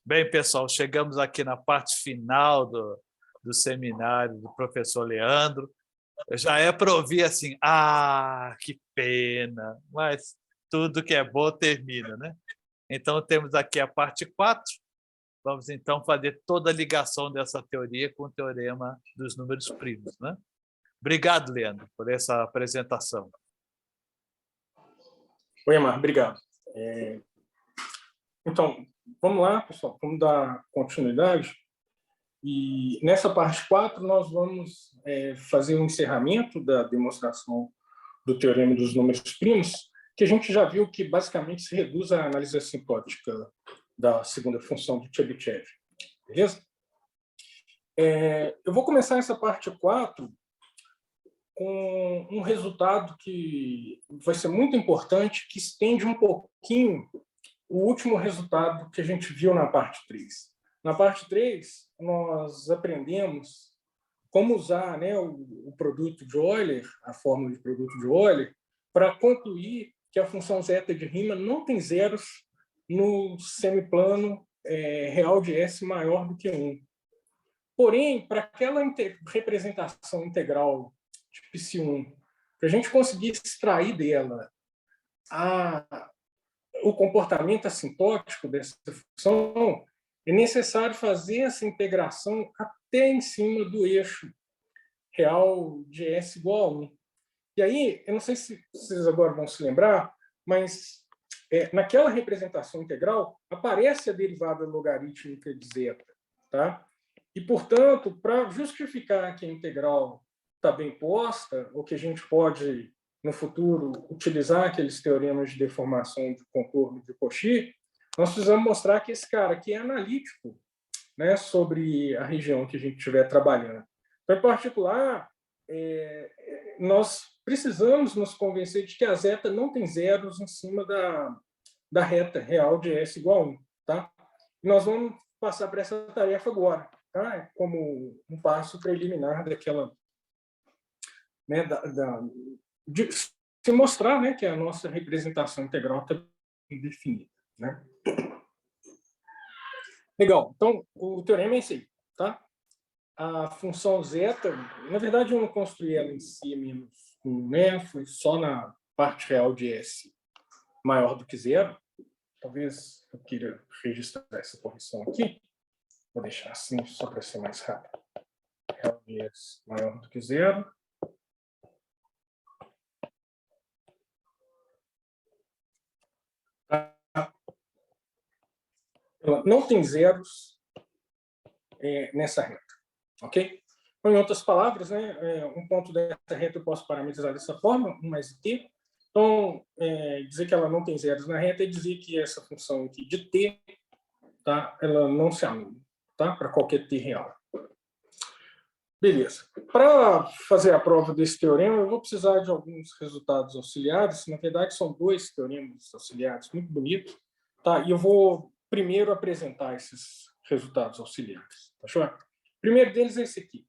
Bem, pessoal, chegamos aqui na parte final do seminário do professor Leandro. Já é para ouvir assim, que pena, mas tudo que é bom termina, né? Então, temos aqui a parte 4. Vamos, então, fazer toda a ligação dessa teoria com o teorema dos números primos, né? Obrigado, Leandro, por essa apresentação. Oi, Amar, obrigado. Então, vamos lá, pessoal, vamos dar continuidade. E nessa parte 4, nós vamos fazer um encerramento da demonstração do teorema dos números primos, que a gente já viu que basicamente se reduz à análise assintótica da segunda função de Chebyshev. Beleza? Eu vou começar essa parte 4 com um resultado que vai ser muito importante, que estende um pouquinho o último resultado que a gente viu na parte 3. Na parte 3, nós aprendemos como usar, né, o produto de Euler, a fórmula de produto de Euler, para concluir que a função zeta de Riemann não tem zeros no semiplano real de S maior do que 1. Porém, para aquela representação integral de psi1, para a gente conseguir extrair dela o comportamento assintótico dessa função, é necessário fazer essa integração até em cima do eixo real de S igual a 1. E aí, eu não sei se vocês agora vão se lembrar, mas naquela representação integral aparece a derivada logarítmica de zeta. Tá? E, portanto, para justificar que a integral está bem posta, ou que a gente pode, no futuro, utilizar aqueles teoremas de deformação de contorno de Cauchy, nós precisamos mostrar que esse cara aqui é analítico, né, sobre a região que a gente estiver trabalhando. Então, em particular, nós precisamos nos convencer de que a zeta não tem zeros em cima da reta real de S igual a 1. Tá? E nós vamos passar por essa tarefa agora, tá? Como um passo preliminar daquela... Né, de se mostrar, né, que a nossa representação integral está bem definida. Né? Legal. Então, o teorema é esse aí. Tá? A função zeta, na verdade, eu não construí ela em si menos 1, né? Foi só na parte real de S maior do que zero. Talvez eu queira registrar essa correção aqui. Vou deixar assim, só para ser mais rápido. Real de S maior do que zero. Ela não tem zeros nessa reta. Ok? Então, em outras palavras, né, um ponto dessa reta eu posso parametrizar dessa forma, 1 mais t. Então, dizer que ela não tem zeros na reta é dizer que essa função aqui de t, tá, ela não se anula, tá, para qualquer t real. Beleza. Para fazer a prova desse teorema, eu vou precisar de alguns resultados auxiliares. Na verdade, são 2 teoremas auxiliares muito bonitos. Tá? E eu vou primeiro apresentar esses resultados auxiliares. Tá show? O primeiro deles é esse aqui.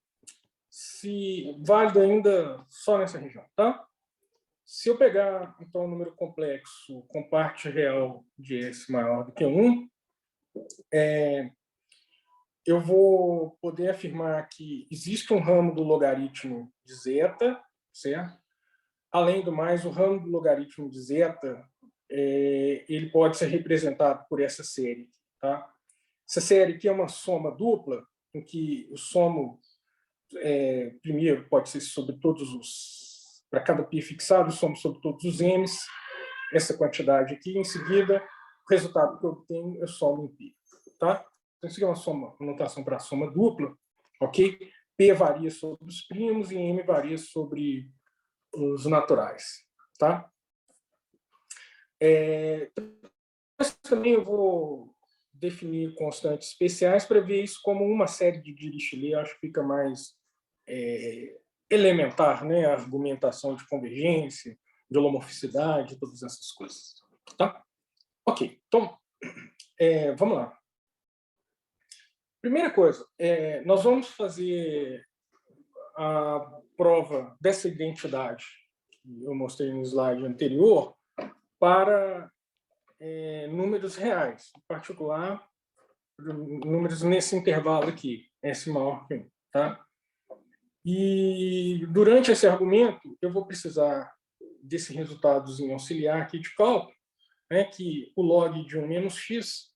Se válido ainda só nessa região. Tá? Se eu pegar, então, um número complexo com parte real de S maior do que 1, eu vou poder afirmar que existe um ramo do logaritmo de zeta, certo? Além do mais, o ramo do logaritmo de zeta ele pode ser representado por essa série. Tá? Essa série aqui é uma soma dupla, em que o somo primeiro pode ser sobre todos os... Para cada π fixado, eu somo sobre todos os m's, essa quantidade aqui. Em seguida, o resultado que eu obtenho, eu somo em π. Tá? Então, isso aqui é uma notação para soma dupla. Ok? P varia sobre os primos e M varia sobre os naturais. Tá? Também eu vou definir constantes especiais para ver isso como uma série de Dirichlet. Acho que fica mais elementar, né? A argumentação de convergência, de holomorficidade, todas essas coisas. Tá? Ok, então, vamos lá. Primeira coisa, nós vamos fazer a prova dessa identidade que eu mostrei no slide anterior para números reais, em particular números nesse intervalo aqui, S maior que 1. Tá? E durante esse argumento, eu vou precisar desse resultadozinho auxiliar aqui de cálculo, né, que o log de 1 menos x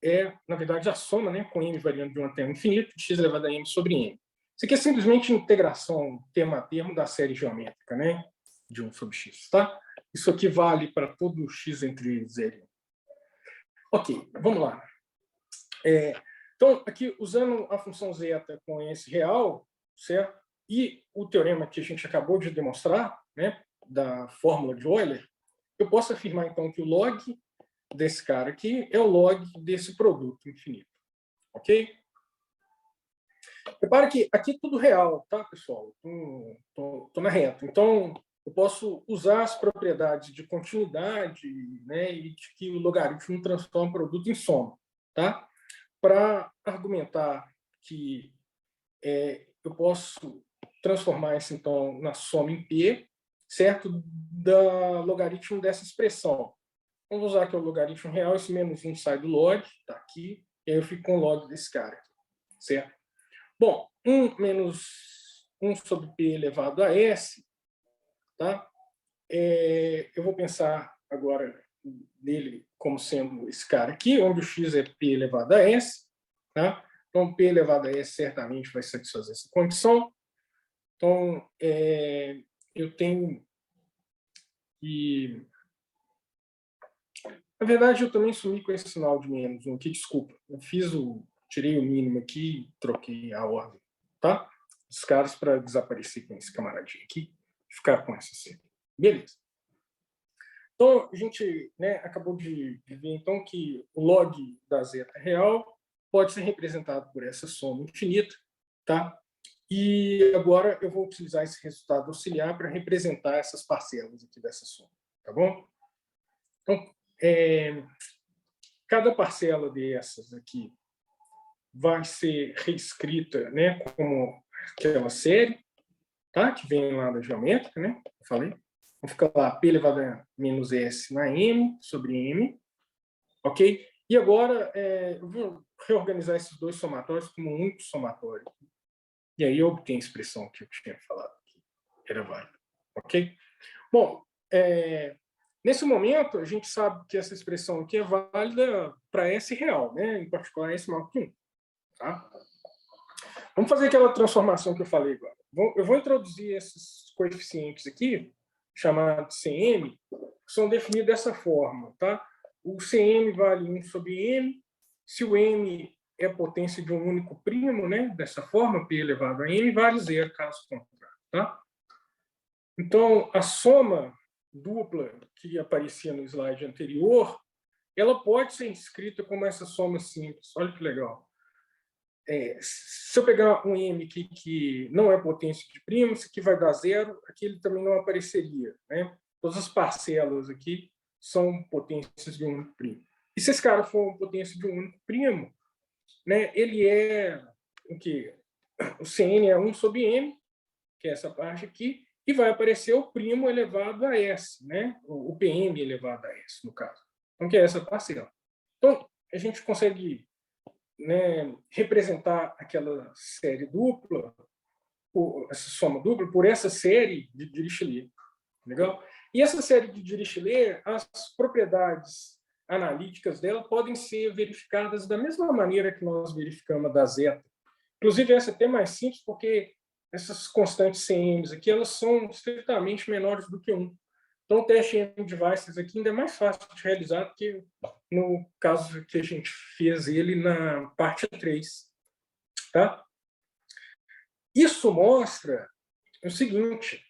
é, na verdade, a soma, né, com m variando de 1 até o infinito, de x elevado a m sobre m. Isso aqui é simplesmente integração termo a termo da série geométrica, né, de 1 sobre x. Tá? Isso aqui vale para todo x entre 0 e 1. Ok, vamos lá. Então, aqui, usando a função zeta com esse real, certo? E o teorema que a gente acabou de demonstrar, né, da fórmula de Euler, eu posso afirmar, então, que o log desse cara aqui é o log desse produto infinito. Ok? Repara que aqui é tudo real, tá, pessoal? Estou na reta. Então, eu posso usar as propriedades de continuidade, né, e de que o logaritmo transforma o produto em soma, tá? Para argumentar que eu posso transformar isso, então, na soma em P, certo? Da logaritmo dessa expressão. Vamos usar aqui o logaritmo real, esse menos 1 sai do log, está aqui, e aí eu fico com o log desse cara aqui, certo? Bom, 1 menos 1 sobre P elevado a S, tá? Eu vou pensar agora dele como sendo esse cara aqui, onde o x é P elevado a S, tá? Então, P elevado a S certamente vai satisfazer essa condição. Então, eu tenho que... Na verdade, eu também sumi com esse sinal de menos 1 aqui, desculpa. Eu tirei o mínimo aqui e troquei a ordem, tá? Os caras para desaparecer com esse camaradinho aqui, ficar com essa série. Beleza. Então, a gente, né, acabou de ver então, que o log da zeta real pode ser representado por essa soma infinita, tá? E agora eu vou utilizar esse resultado auxiliar para representar essas parcelas aqui dessa soma, tá bom? Então, cada parcela dessas aqui vai ser reescrita, né, como aquela série, tá? Que vem lá da geométrica, né? Eu falei. Então, fica lá P elevado a menos S na M sobre M, ok? E agora eu vou reorganizar esses dois somatórios como um único somatório. E aí eu obtenho a expressão que eu tinha falado que era válida, ok? Bom, nesse momento, a gente sabe que essa expressão aqui é válida para S real, né? Em particular, S maior que 1. Tá? Vamos fazer aquela transformação que eu falei agora. Eu vou introduzir esses coeficientes aqui, chamados CM, que são definidos dessa forma. Tá? O CM vale 1 sobre M. Se o M é a potência de um único primo, né? Dessa forma, P elevado a M, vale 0, caso contrário. Tá? Então, a soma dupla que aparecia no slide anterior, ela pode ser escrita como essa soma simples. Olha que legal. Se eu pegar um M que não é potência de primo, isso aqui vai dar 0, aqui ele também não apareceria. Né? Todas as parcelas aqui são potências de um único primo. E se esse cara for uma potência de um único primo, né, ele é o quê? O Cn é 1 sobre M, que é essa parte aqui, e vai aparecer o primo elevado a S, né? O PM elevado a S, no caso. Então, que é essa parcela. Então, a gente consegue, né, representar aquela série dupla, essa soma dupla, por essa série de Dirichlet. Legal? E essa série de Dirichlet, as propriedades analíticas dela podem ser verificadas da mesma maneira que nós verificamos a da zeta. Inclusive, essa é até mais simples, porque essas constantes CMs aqui, elas são estritamente menores do que 1. Então, o teste M devices aqui ainda é mais fácil de realizar do que no caso que a gente fez ele na parte 3. Tá? Isso mostra o seguinte: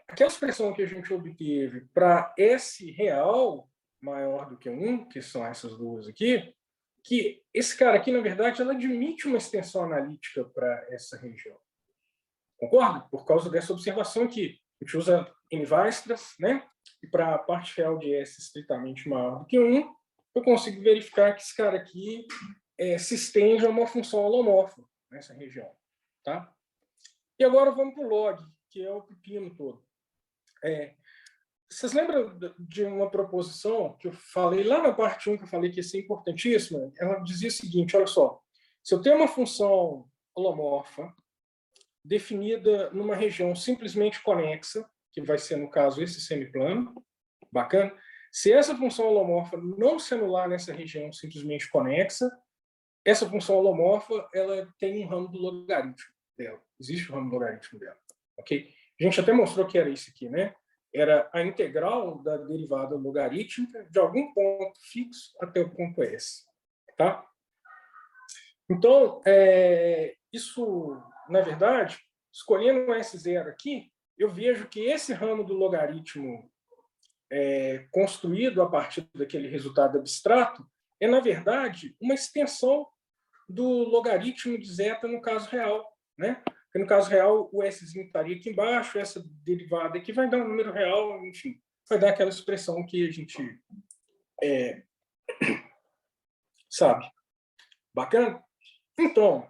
aquela expressão que a gente obteve para S real maior do que 1, que são essas duas aqui, que esse cara aqui, na verdade, ela admite uma extensão analítica para essa região. Concorda? Por causa dessa observação aqui. A gente usa N-Weierstrass, né? E para a parte real de S estritamente maior do que 1, eu consigo verificar que esse cara aqui se estende a uma função holomorfa nessa região. Tá? E agora vamos para o log, que é o pepino todo. Vocês lembram de uma proposição que eu falei lá na parte 1, que eu falei que isso é importantíssima? Ela dizia o seguinte, olha só, se eu tenho uma função holomorfa definida numa região simplesmente conexa, que vai ser, no caso, esse semiplano, bacana, se essa função holomorfa não se anular nessa região simplesmente conexa, essa função holomorfa ela tem um ramo do logaritmo dela. Existe o ramo do logaritmo dela. Okay? A gente até mostrou que era isso aqui, né? Era a integral da derivada logarítmica de algum ponto fixo até o ponto S. Tá? Então, isso, na verdade, escolhendo um S0 aqui, eu vejo que esse ramo do logaritmo construído a partir daquele resultado abstrato é, na verdade, uma extensão do logaritmo de zeta no caso real. Né? Porque no caso real, o S estaria aqui embaixo, essa derivada aqui vai dar um número real, enfim, vai dar aquela expressão que a gente sabe. Bacana? Então,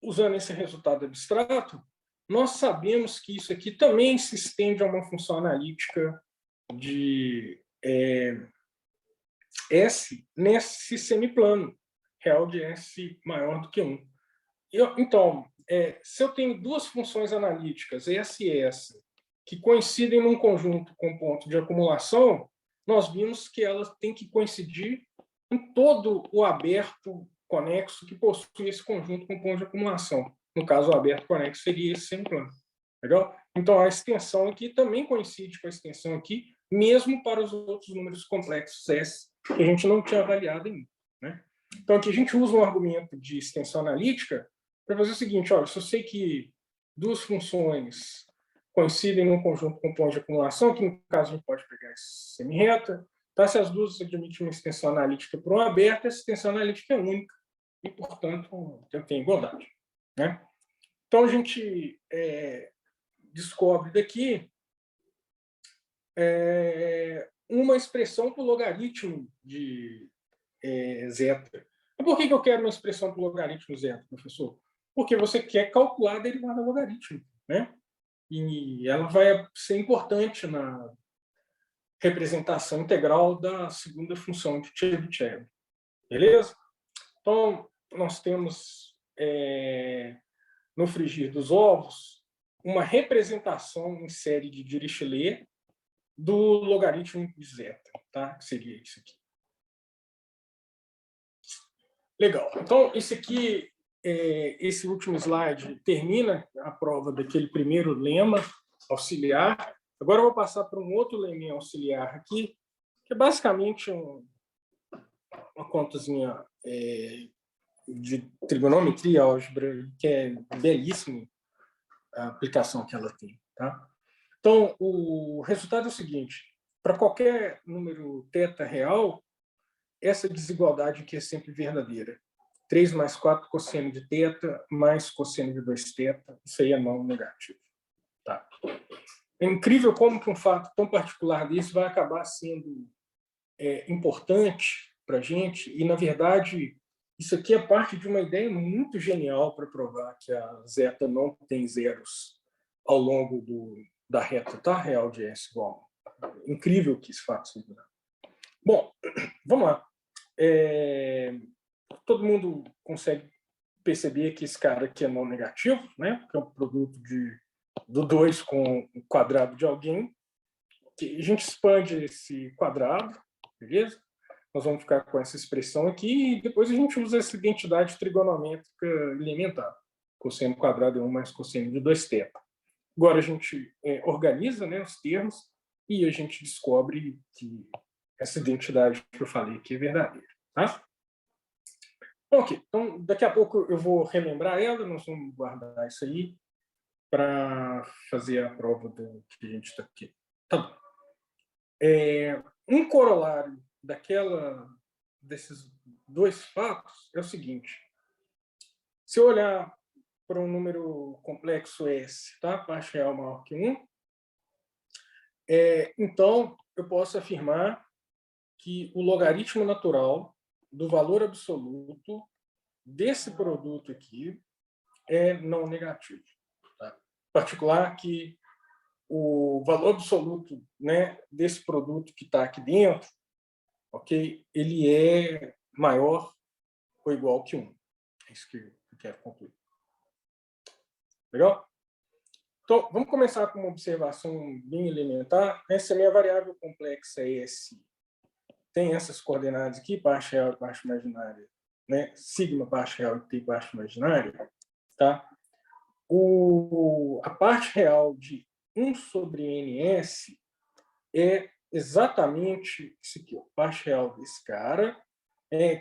usando esse resultado abstrato, nós sabemos que isso aqui também se estende a uma função analítica de S nesse semiplano, real de S maior do que 1. Então, se eu tenho duas funções analíticas, S e S, que coincidem num conjunto com ponto de acumulação, nós vimos que elas têm que coincidir em todo o aberto conexo que possui esse conjunto com ponto de acumulação. No caso, o aberto conexo seria esse semiplano. Legal? Então, a extensão aqui também coincide com a extensão aqui, mesmo para os outros números complexos S, que a gente não tinha avaliado ainda. Né? Então, aqui a gente usa um argumento de extensão analítica para fazer o seguinte, olha, se eu sei que duas funções coincidem num conjunto com ponto de acumulação, que no caso a gente pode pegar semi-reta, tá? Se as duas admitem uma extensão analítica para um aberto, essa extensão analítica é única e, portanto, eu tenho igualdade. Né? Então, a gente descobre daqui uma expressão para o logaritmo de zeta. E por que eu quero uma expressão para o logaritmo zeta, professor? Porque você quer calcular a derivada logarítmica, né? E ela vai ser importante na representação integral da segunda função de Chebyshev. Beleza? Então, nós temos, no frigir dos ovos, uma representação em série de Dirichlet do logaritmo de zeta, tá? Que seria isso aqui. Legal. Então, esse último slide termina a prova daquele primeiro lema auxiliar. Agora eu vou passar para um outro lema auxiliar aqui, que é basicamente uma contazinha de trigonometria, álgebra, que é belíssima a aplicação que ela tem. Tá? Então, o resultado é o seguinte. Para qualquer número θ real, essa desigualdade aqui é sempre verdadeira. 3 mais 4 cosseno de θ mais cosseno de 2θ, isso aí é não negativo. Tá? É incrível como que um fato tão particular desse vai acabar sendo importante para a gente, e, na verdade, isso aqui é parte de uma ideia muito genial para provar que a zeta não tem zeros ao longo da reta, tá? Real de S igual. Incrível que esse fato seja. Bom, vamos lá. Todo mundo consegue perceber que esse cara aqui é não negativo, né? Que é o produto do 2 com o quadrado de alguém. A gente expande esse quadrado, beleza? Nós vamos ficar com essa expressão aqui e depois a gente usa essa identidade trigonométrica elementar. Cosseno quadrado é 1 mais cosseno de 2θ. Agora a gente organiza, né, os termos e a gente descobre que essa identidade que eu falei aqui é verdadeira. Tá? Ok, então daqui a pouco eu vou relembrar ela, nós vamos guardar isso aí para fazer a prova do que a gente está aqui. Tá bom. Um corolário desses dois fatos é o seguinte. Se eu olhar para um número complexo S, tá? Parte real maior que 1, então eu posso afirmar que o logaritmo natural do valor absoluto desse produto aqui é não negativo. Tá? Em particular que o valor absoluto, né, desse produto que está aqui dentro, ok, ele é maior ou igual que 1. É isso que eu quero concluir. Legal? Então, vamos começar com uma observação bem elementar. Essa minha variável complexa S tem essas coordenadas aqui, parte real e parte imaginária, né? Sigma, parte real e T, parte imaginária. Tá? A parte real de 1 sobre NS é exatamente isso aqui, ó, parte real desse cara,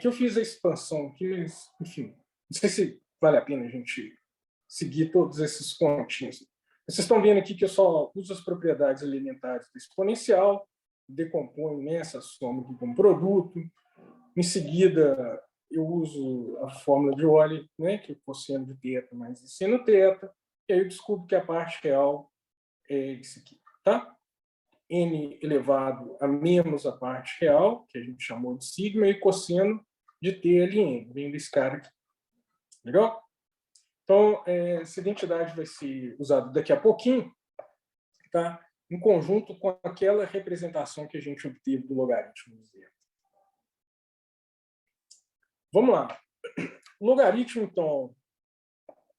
que eu fiz a expansão aqui, mas, enfim, não sei se vale a pena a gente seguir todos esses continhos. Vocês estão vendo aqui que eu só uso as propriedades elementares do exponencial, decomponho nessa soma aqui como produto. Em seguida, eu uso a fórmula de Euler, né, que é o cosseno de θ mais seno θ, e aí eu descubro que a parte real é isso aqui, tá? N elevado a menos a parte real, que a gente chamou de sigma, e cosseno de TLN, vem desse cara aqui. Legal? Então, essa identidade vai ser usada daqui a pouquinho, tá? Em conjunto com aquela representação que a gente obteve do logaritmo zero. Vamos lá. O logaritmo, então,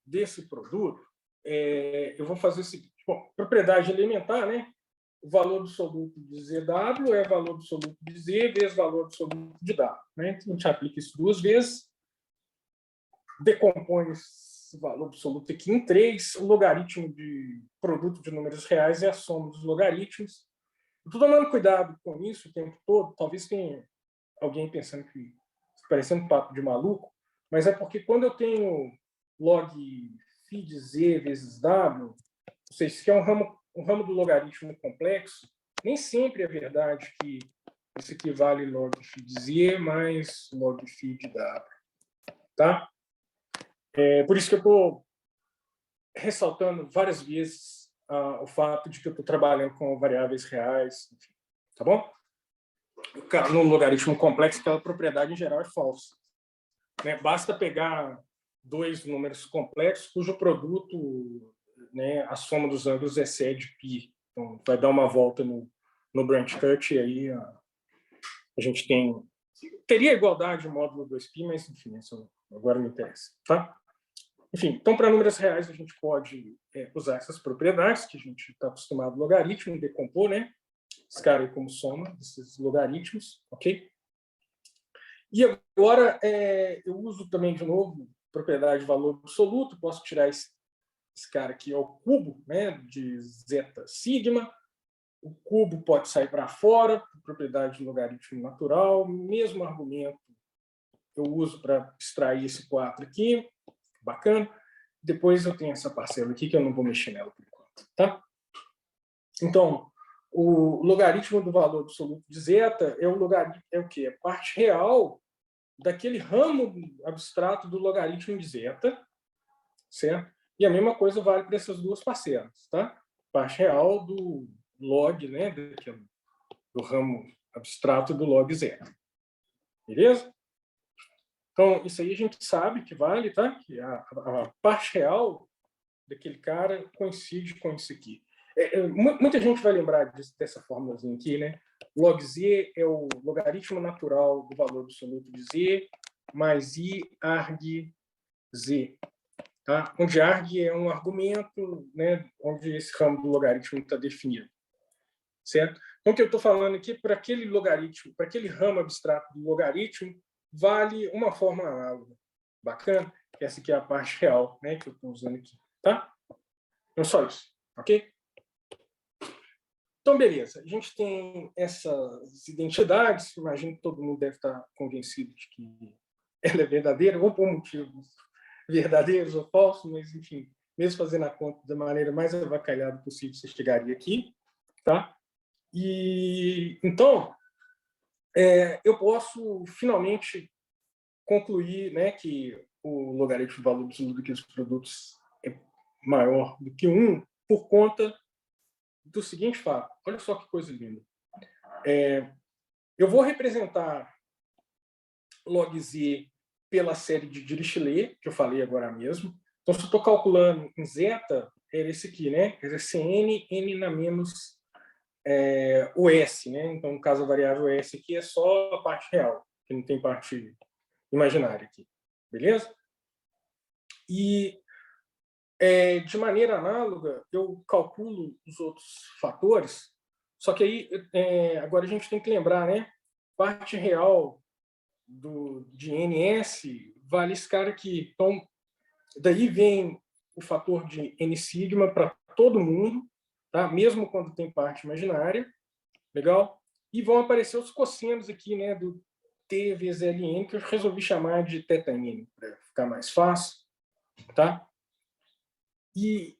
desse produto, eu vou fazer o seguinte. Bom, propriedade elementar, né? O valor absoluto de ZW é valor absoluto de Z vezes valor absoluto de W. Né? Então, a gente aplica isso 2 vezes, decompõe esse valor absoluto aqui em 3. O logaritmo de produto de números reais é a soma dos logaritmos. Estou tomando cuidado com isso o tempo todo. Talvez tenha alguém pensando que parecendo um papo de maluco, mas é porque quando eu tenho log φ de z vezes w, ou seja, isso aqui é um ramo do logaritmo complexo, nem sempre é verdade que isso equivale log φ de z mais log φ de w. Tá? Por isso que eu estou ressaltando várias vezes o fato de que eu estou trabalhando com variáveis reais, enfim, tá bom? No logaritmo complexo, aquela propriedade em geral é falsa. Né? Basta pegar 2 números complexos cujo produto, né, a soma dos ângulos excede π. Então, vai dar uma volta no branch cut e aí a gente teria igualdade de módulo 2π, mas enfim, isso agora não interessa. Tá? Enfim, então para números reais a gente pode usar essas propriedades que a gente está acostumado no logaritmo, decompor, né? Esse cara aí como soma desses logaritmos, ok? E agora eu uso também, de novo, propriedade de valor absoluto. Posso tirar esse cara aqui ao cubo, né, de zeta sigma. O cubo pode sair para fora, propriedade de logaritmo natural. Mesmo argumento eu uso para extrair esse 4 aqui. Bacana. Depois eu tenho essa parcela aqui que eu não vou mexer nela por enquanto. Tá? Então, o logaritmo do valor absoluto de zeta é o logaritmo, é o quê? É parte real daquele ramo abstrato do logaritmo de zeta, certo? E a mesma coisa vale para essas duas parcelas, tá? Parte real do log, né, do ramo abstrato do log zeta. Beleza? Então, isso aí a gente sabe que vale, tá? Que a parte real daquele cara coincide com isso aqui. Muita gente vai lembrar dessa fórmulazinha aqui, né? Log z é o logaritmo natural do valor absoluto de z mais i arg z. Tá? Onde arg é um argumento, né, onde esse ramo do logaritmo está definido. Certo? Então, o que eu estou falando aqui, para aquele logaritmo, para aquele ramo abstrato do logaritmo, vale uma forma análoga. Bacana? Essa aqui é a parte real, né, que eu estou usando aqui. Tá? Então, só isso. Ok? Então, beleza. A gente tem essas identidades. Imagino que todo mundo deve estar convencido de que ela é verdadeira, ou por motivos verdadeiros ou falsos, mas, enfim, mesmo fazendo a conta da maneira mais avacalhada possível, você chegaria aqui. Tá? E, então, eu posso, finalmente, concluir, né, que o logaritmo do valor absoluto daqueles produtos é maior do que 1 por conta do seguinte fato. Olha só que coisa linda. Eu vou representar log z pela série de Dirichlet, que eu falei agora mesmo. Então, se eu estou calculando em zeta, era esse aqui, né? Quer dizer, Cn, n na menos o S, né? Então, no caso, a variável S aqui é só a parte real, que não tem parte imaginária aqui. Beleza? E, de maneira análoga, eu calculo os outros fatores, só que aí, agora a gente tem que lembrar, né? Parte real de NS vale esse cara aqui. Então, daí vem o fator de n sigma para todo mundo, tá? Mesmo quando tem parte imaginária. Legal? E vão aparecer os cossenos aqui, né, do T vezes Ln, que eu resolvi chamar de θn, para ficar mais fácil. Tá? E,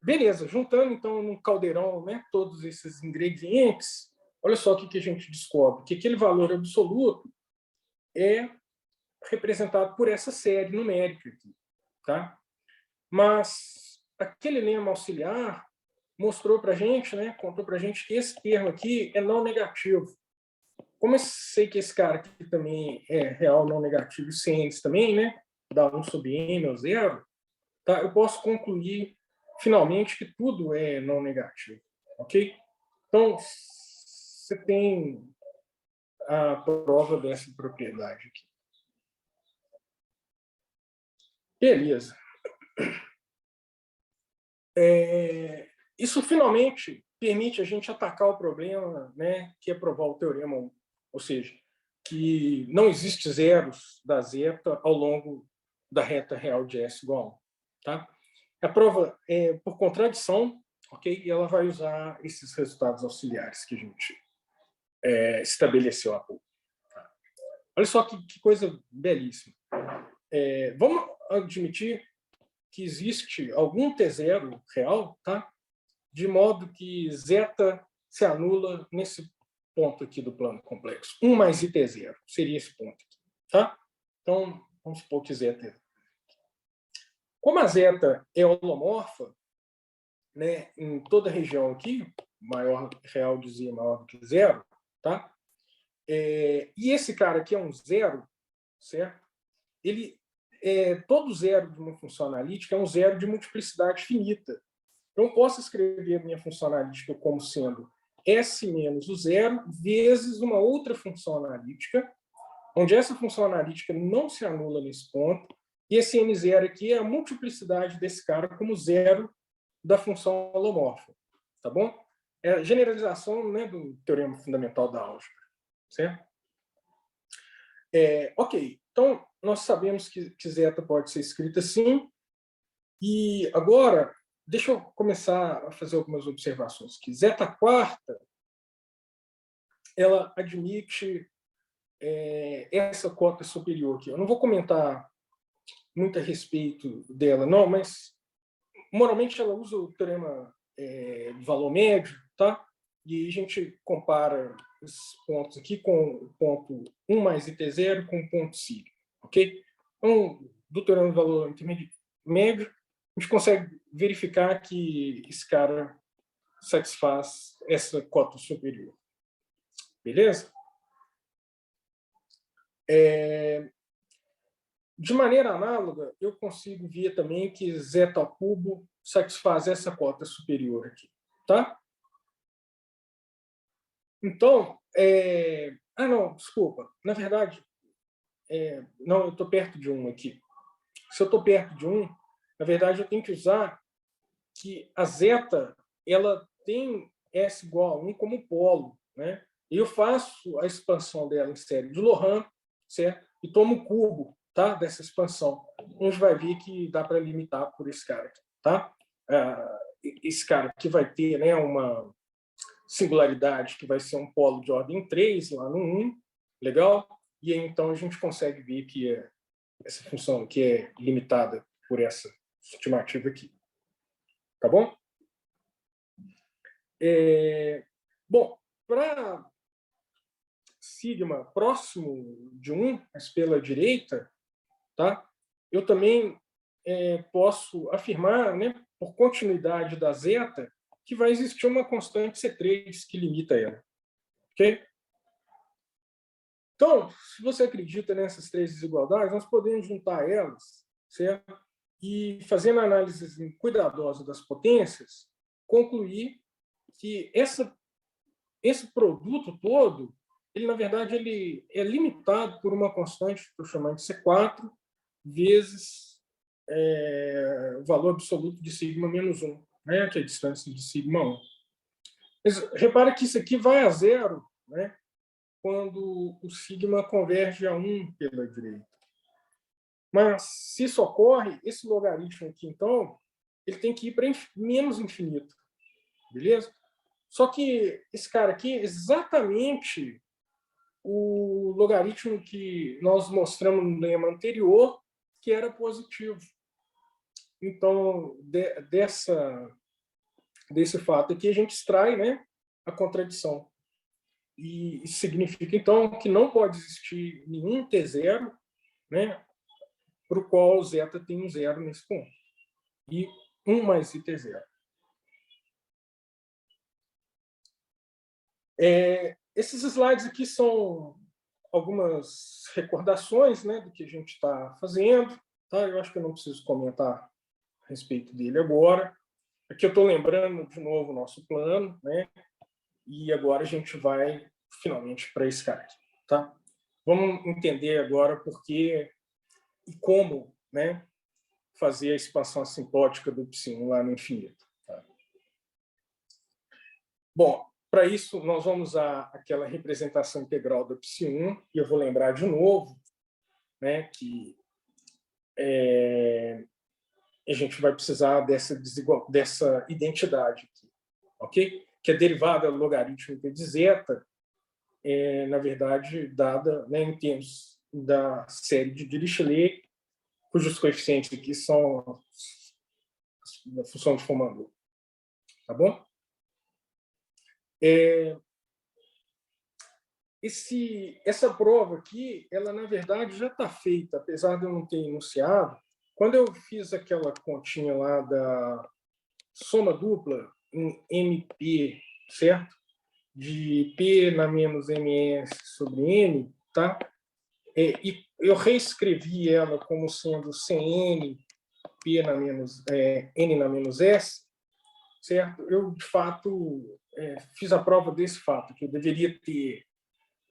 beleza, juntando então num caldeirão, né, todos esses ingredientes, olha só o que a gente descobre, que aquele valor absoluto é representado por essa série numérica aqui. Tá? Mas aquele lema auxiliar mostrou para a gente, né, contou para a gente que esse termo aqui é não negativo. Como eu sei que esse cara aqui também é real não negativo, cientes também, né, dá 1 sobre n ou 0, tá? Eu posso concluir finalmente que tudo é não negativo, ok? Então, você tem a prova dessa propriedade aqui. Beleza. Isso finalmente permite a gente atacar o problema, né, que é provar o teorema 1. Ou seja, que não existe zeros da zeta ao longo da reta real de S igual a 1. Tá? A prova é por contradição, ok? E ela vai usar esses resultados auxiliares que a gente estabeleceu há pouco. Tá? Olha só que coisa belíssima. Vamos admitir que existe algum T0 real, tá? De modo que zeta se anula nesse ponto aqui do plano complexo. 1 mais IT0 seria esse ponto aqui. Tá? Então, vamos supor que zeta. Como a zeta é holomorfa, né, em toda a região aqui, maior real de z maior do que zero, tá? E esse cara aqui é um zero, certo? Ele todo zero de uma função analítica é um zero de multiplicidade finita. Então, eu posso escrever a minha função analítica como sendo S menos o zero vezes uma outra função analítica, onde essa função analítica não se anula nesse ponto, e esse n0 aqui é a multiplicidade desse cara como zero da função holomorfa. Tá bom? É a generalização, né, do teorema fundamental da álgebra. Certo? Ok. Então, nós sabemos que zeta pode ser escrita assim. E agora, deixa eu começar a fazer algumas observações. Que zeta quarta, ela admite essa cota superior aqui. Eu não vou comentar muito a respeito dela, não, mas moralmente ela usa o teorema do valor médio, tá? E a gente compara esses pontos aqui com o ponto 1 mais IT0 com o ponto sigma, ok? Então, do teorema do valor médio, a gente consegue verificar que esse cara satisfaz essa cota superior. Beleza? De maneira análoga, eu consigo ver também que zeta ao cubo satisfaz essa cota superior aqui. Tá? Então, não, desculpa. Na verdade, não, eu estou perto de 1 aqui. Se eu estou perto de 1, na verdade, eu tenho que usar que a zeta ela tem S igual a 1 como polo. Né? E eu faço a expansão dela em série de Laurent, certo? E tomo o cubo, tá? Dessa expansão. A gente vai ver que dá para limitar por esse cara aqui. Tá? Esse cara aqui vai ter, né, uma singularidade que vai ser um polo de ordem 3 lá no 1, legal? E aí, então, a gente consegue ver que essa função aqui é limitada por essa estimativa aqui. Tá bom? Bom, para sigma próximo de 1, mas pela direita, tá? Eu também posso afirmar, né, por continuidade da zeta, que vai existir uma constante C3 que limita ela. Ok? Então, se você acredita nessas três desigualdades, nós podemos juntar elas, certo? e, fazendo a análise cuidadosa das potências, concluí que esse produto todo, ele, na verdade, ele é limitado por uma constante que eu chamo de C4 vezes o valor absoluto de sigma menos 1, né, que é a distância de sigma 1. Mas repara que isso aqui vai a zero, né, quando o sigma converge a 1 pela direita. Mas, se isso ocorre, esse logaritmo aqui, então, ele tem que ir para menos infinito. Beleza? Só que esse cara aqui é exatamente o logaritmo que nós mostramos no lema anterior, que era positivo. Então, desse fato aqui, a gente extrai, né, a contradição. E isso significa, então, que não pode existir nenhum T0, né, para o qual zeta tem um zero nesse ponto. E 1 mais T0. Esses slides aqui são algumas recordações, né, do que a gente está fazendo. Tá? Eu acho que eu não preciso comentar a respeito dele agora. Aqui eu estou lembrando de novo o nosso plano, né? E agora a gente vai finalmente para esse cara aqui. Tá? Vamos entender agora por que e como, né, fazer a expansão assintótica do π1 lá no infinito. Tá? Bom, para isso, nós vamos usar aquela representação integral do π1, e eu vou lembrar de novo, né, que a gente vai precisar dessa identidade aqui, ok? Que a derivada logarítmica de zeta na verdade, dada, né, em termos da série de Dirichlet, cujos coeficientes aqui são da função de Fumann. Tá bom? Essa prova aqui, ela, na verdade, já está feita, apesar de eu não ter enunciado. Quando eu fiz aquela continha lá da soma dupla em MP, certo? De P na menos MS sobre N, tá? E eu reescrevi ela como sendo CN, P na menos, N na menos S, certo? Eu, de fato, fiz a prova desse fato, que eu deveria ter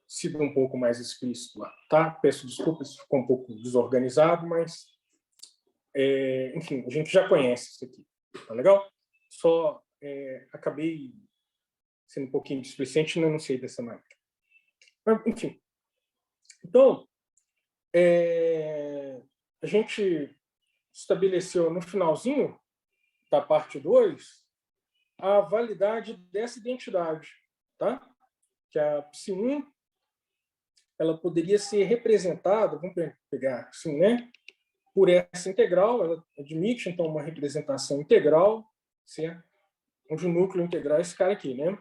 sido um pouco mais explícito lá, tá? Peço desculpas, ficou um pouco desorganizado, mas, enfim, a gente já conhece isso aqui, tá legal? Só acabei sendo um pouquinho displicente e não sei dessa maneira. Mas, enfim. Então, a gente estabeleceu no finalzinho da parte 2 a validade dessa identidade, tá? Que a π1 ela poderia ser representada, vamos pegar assim, né? Por essa integral, ela admite, então, uma representação integral, certo? Onde o núcleo integral é esse cara aqui, né?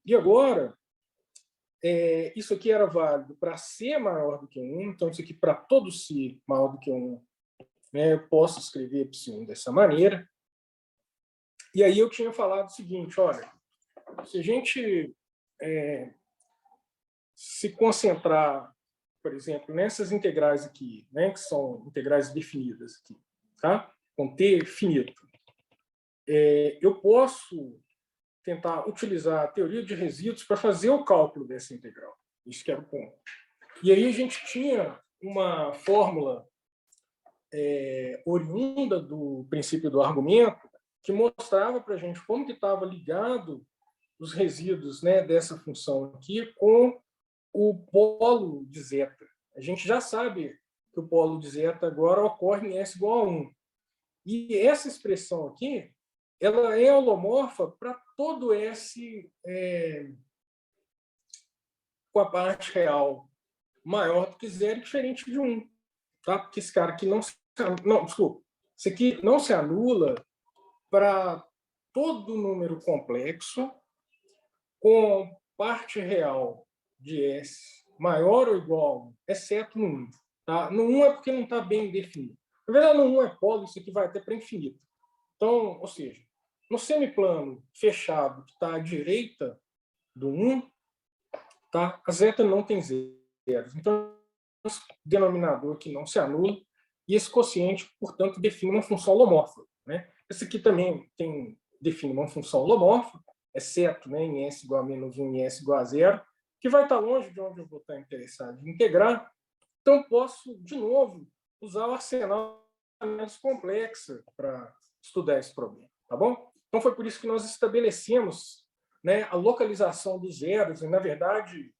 E agora, isso aqui era válido para C maior do que 1, então isso aqui para todo C maior do que 1, né, eu posso escrever π1 dessa maneira. E aí eu tinha falado o seguinte, olha, se a gente se concentrar, por exemplo, nessas integrais aqui, né, que são integrais definidas aqui, tá? Com t finito, eu posso tentar utilizar a teoria de resíduos para fazer o cálculo dessa integral. Isso que era o ponto. E aí a gente tinha uma fórmula oriunda do princípio do argumento que mostrava para a gente como que estava ligado os resíduos, né, dessa função aqui com o polo de zeta. A gente já sabe que o polo de zeta agora ocorre em S igual a 1. E essa expressão aqui, ela é holomorfa para todo S com a parte real maior do que zero, diferente de 1. Tá? Porque esse cara aqui não desculpa. Isso aqui não se anula para todo número complexo com parte real de S maior ou igual a 1, exceto no 1. Tá? No 1 é porque não está bem definido. Na verdade, no 1 é polo, isso aqui vai até para infinito. Então, ou seja, no semiplano fechado que está à direita do 1, tá? A zeta não tem zeros. Então, o denominador aqui não se anula e esse quociente, portanto, define uma função holomorfa, né? Esse aqui também define uma função holomorfa, exceto, né, em S igual a menos 1 e S igual a 0, que vai estar longe de onde eu vou estar interessado em integrar. Então, posso, de novo, usar o arsenal mais complexa para estudar esse problema, tá bom? Então, foi por isso que nós estabelecemos, né, a localização dos zeros, e, na verdade,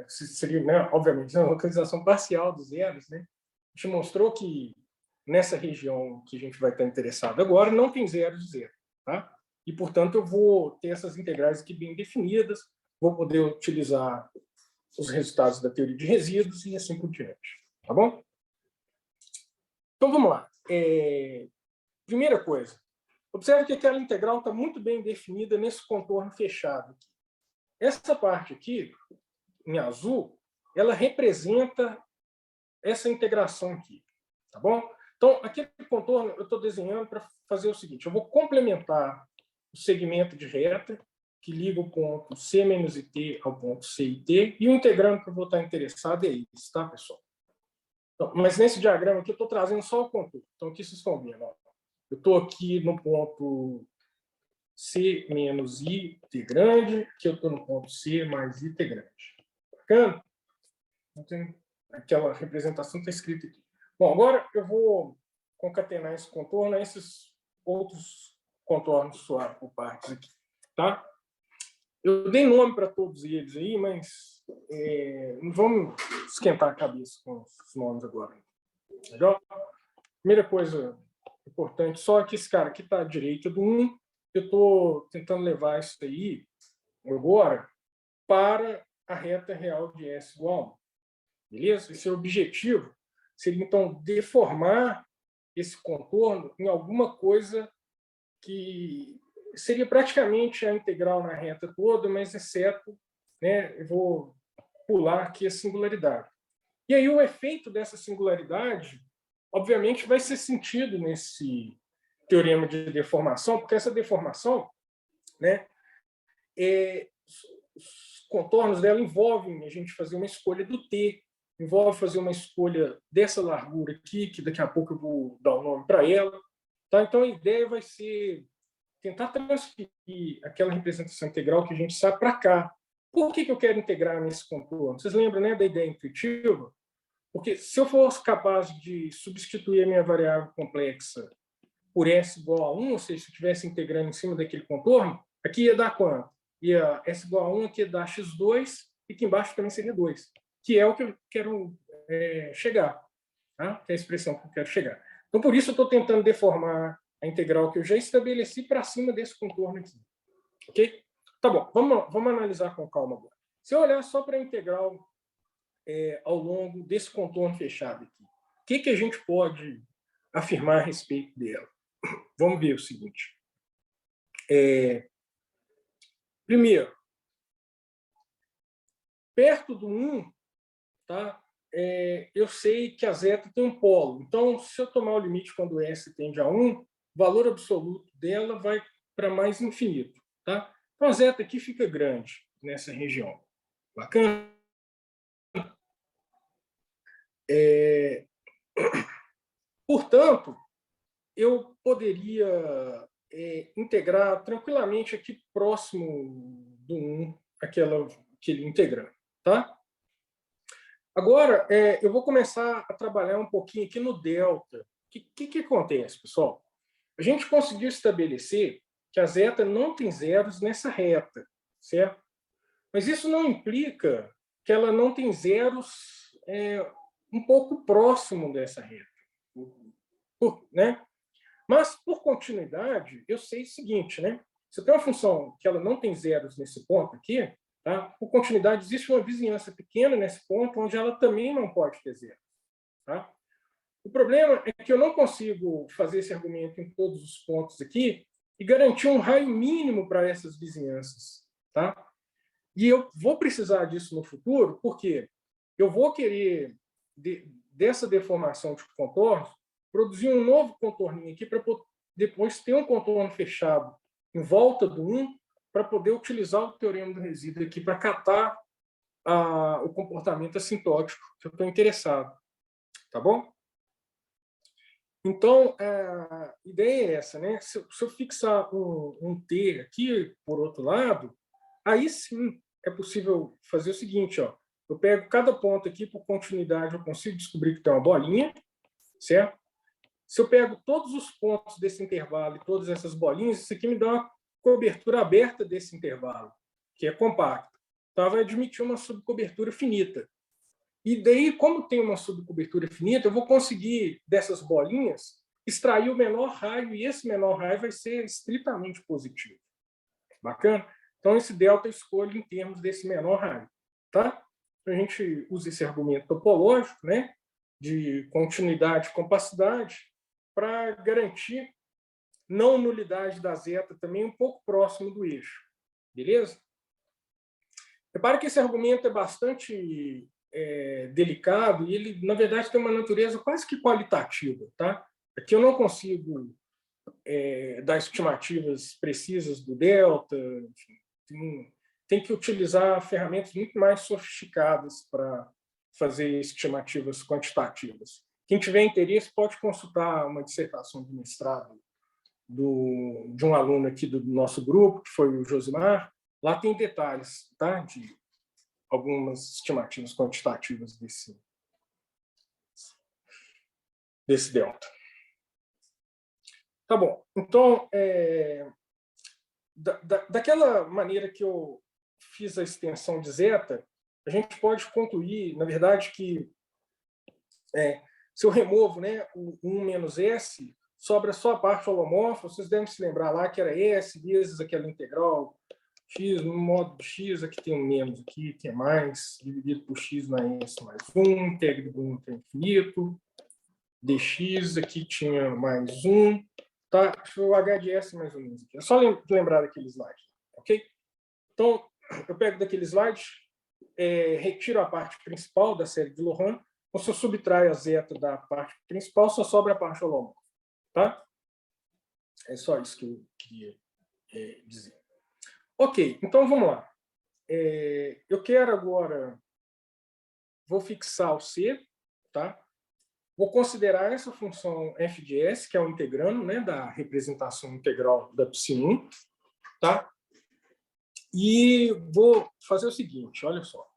seria, né, obviamente, a localização parcial dos zeros, né? A gente mostrou que nessa região que a gente vai estar interessado agora não tem zeros e zero, tá? E, portanto, eu vou ter essas integrais aqui bem definidas, vou poder utilizar os resultados da teoria de resíduos e assim por diante, tá bom? Então, vamos lá. Primeira coisa, observe que aquela integral está muito bem definida nesse contorno fechado aqui. Essa parte aqui, em azul, ela representa essa integração aqui, tá bom? Então, aquele contorno eu estou desenhando para fazer o seguinte, eu vou complementar o segmento de reta, que liga o ponto C menos IT ao ponto C e T, e o integrando que eu vou estar interessado é esse, tá, pessoal? Então, mas nesse diagrama aqui eu estou trazendo só o contorno. Então, aqui vocês estão vendo, ó. Eu estou aqui no ponto C menos I T grande, que eu estou no ponto C mais I T grande. Bacana? Então, aquela representação está escrita aqui. Bom, agora eu vou concatenar esse contorno a esses outros contornos suaves por partes aqui, tá? Eu dei nome para todos eles aí, mas não vamos esquentar a cabeça com os nomes agora. Legal? Primeira coisa importante, só que esse cara aqui está à direita do 1, eu estou tentando levar isso aí agora para a reta real de S igual a 1. Beleza? Esse é o objetivo. Seria, então, deformar esse contorno em alguma coisa que seria praticamente a integral na reta toda, mas exceto, né, eu vou pular aqui a singularidade. E aí o efeito dessa singularidade, obviamente, vai ser sentido nesse teorema de deformação, porque essa deformação, né, os contornos dela envolvem a gente fazer uma escolha do T, envolve fazer uma escolha dessa largura aqui, que daqui a pouco eu vou dar o nome para ela. Tá? Então, a ideia vai ser tentar transferir aquela representação integral que a gente sabe para cá. Por que eu quero integrar nesse contorno? Vocês lembram, né, da ideia intuitiva? Porque se eu fosse capaz de substituir a minha variável complexa por S igual a 1, ou seja, se eu estivesse integrando em cima daquele contorno, aqui ia dar quanto? Ia S igual a 1, aqui ia dar x2, e aqui embaixo também seria 2, que é o que eu quero chegar, tá? Que é a expressão que eu quero chegar. Então, por isso, eu estou tentando deformar a integral que eu já estabeleci para cima desse contorno aqui. Ok? Tá bom, vamos analisar com calma agora. Se eu olhar só para a integral ao longo desse contorno fechado aqui, o que a gente pode afirmar a respeito dela? Vamos ver o seguinte. Primeiro, perto do 1, tá? Eu sei que a zeta tem um polo. Então, se eu tomar o limite quando S tende a 1, o valor absoluto dela vai para mais infinito. Tá? Então, a zeta aqui fica grande nessa região. Bacana? Portanto, eu poderia integrar tranquilamente aqui próximo do 1, aquele integrando. Tá? Agora, eu vou começar a trabalhar um pouquinho aqui no delta. O que acontece, pessoal? A gente conseguiu estabelecer que a zeta não tem zeros nessa reta, certo? Mas isso não implica que ela não tem zeros um pouco próximo dessa reta, né? Mas, por continuidade, eu sei o seguinte, né? Se eu tenho uma função que ela não tem zeros nesse ponto aqui, tá? Por continuidade, existe uma vizinhança pequena nesse ponto onde ela também não pode ter zero. Tá? O problema é que eu não consigo fazer esse argumento em todos os pontos aqui e garantir um raio mínimo para essas vizinhanças. Tá? E eu vou precisar disso no futuro, porque eu vou querer, dessa deformação de contornos, produzir um novo contorninho aqui para depois ter um contorno fechado em volta do 1, para poder utilizar o teorema do resíduo aqui para catar o comportamento assintótico que eu estou interessado. Tá bom? Então, a ideia é essa, né? Se eu fixar um T aqui, por outro lado, aí sim é possível fazer o seguinte, ó. Eu pego cada ponto aqui por continuidade, eu consigo descobrir que tem uma bolinha, certo? Se eu pego todos os pontos desse intervalo e todas essas bolinhas, isso aqui me dá uma cobertura aberta desse intervalo, que é compacto. Então, vai admitir uma subcobertura finita. E daí, como tem uma subcobertura finita, eu vou conseguir, dessas bolinhas, extrair o menor raio, e esse menor raio vai ser estritamente positivo. Bacana? Então, esse delta eu escolho em termos desse menor raio. Tá? A gente usa esse argumento topológico, né, de continuidade e compacidade, para garantir não nulidade da zeta também um pouco próximo do eixo. Beleza? Repare que esse argumento é bastante delicado e ele, na verdade, tem uma natureza quase que qualitativa. Tá? Aqui eu não consigo dar estimativas precisas do delta, enfim, tem que utilizar ferramentas muito mais sofisticadas para fazer estimativas quantitativas. Quem tiver interesse pode consultar uma dissertação de mestrado de um aluno aqui do nosso grupo, que foi o Josimar. Lá tem detalhes, tá, de algumas estimativas quantitativas desse delta. Tá bom. Então, daquela maneira que eu fiz a extensão de zeta, a gente pode concluir, na verdade, que se eu removo, né, o 1 menos S, sobra só a parte holomorfa. Vocês devem se lembrar lá que era S vezes aquela integral x, no modo de x, aqui tem um menos, aqui tem mais, dividido por x na S mais 1, integro do 1 até infinito, dx, aqui tinha mais 1, tá? O h de S mais ou menos aqui. É só lembrar daquele slide, ok? Então, eu pego daquele slide, retiro a parte principal da série de Laurent, ou se eu subtraio a zeta da parte principal, só sobra a parte holomorfa, tá? É só isso que eu queria dizer. Ok, então vamos lá. Eu quero agora, vou fixar o C, tá? Vou considerar essa função f de S, que é o integrando, né, da representação integral da psi1, tá? E vou fazer o seguinte, olha só.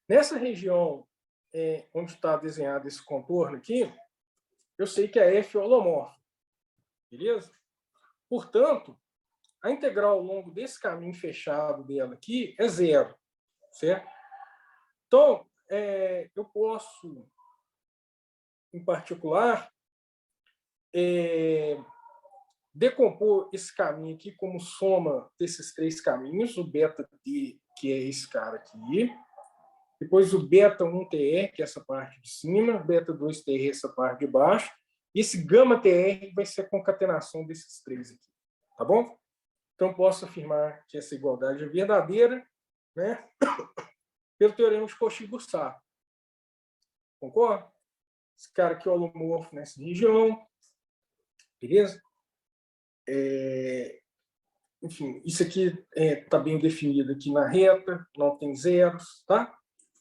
Nessa região onde está desenhado esse contorno aqui, eu sei que a f é holomorfa, beleza? Portanto, a integral ao longo desse caminho fechado dela aqui é zero, certo? Então, eu posso, em particular, decompor esse caminho aqui como soma desses três caminhos, o beta t, que é esse cara aqui, depois o beta 1tr, que é essa parte de cima, beta 2tr, essa parte de baixo, e esse gama tr vai ser a concatenação desses três aqui, tá bom? Então, posso afirmar que essa igualdade é verdadeira, né, pelo teorema de Cauchy-Goursat. Concorda? Esse cara aqui é holomorfo nessa região, beleza? Enfim, isso aqui está bem definido aqui na reta, não tem zeros, tá?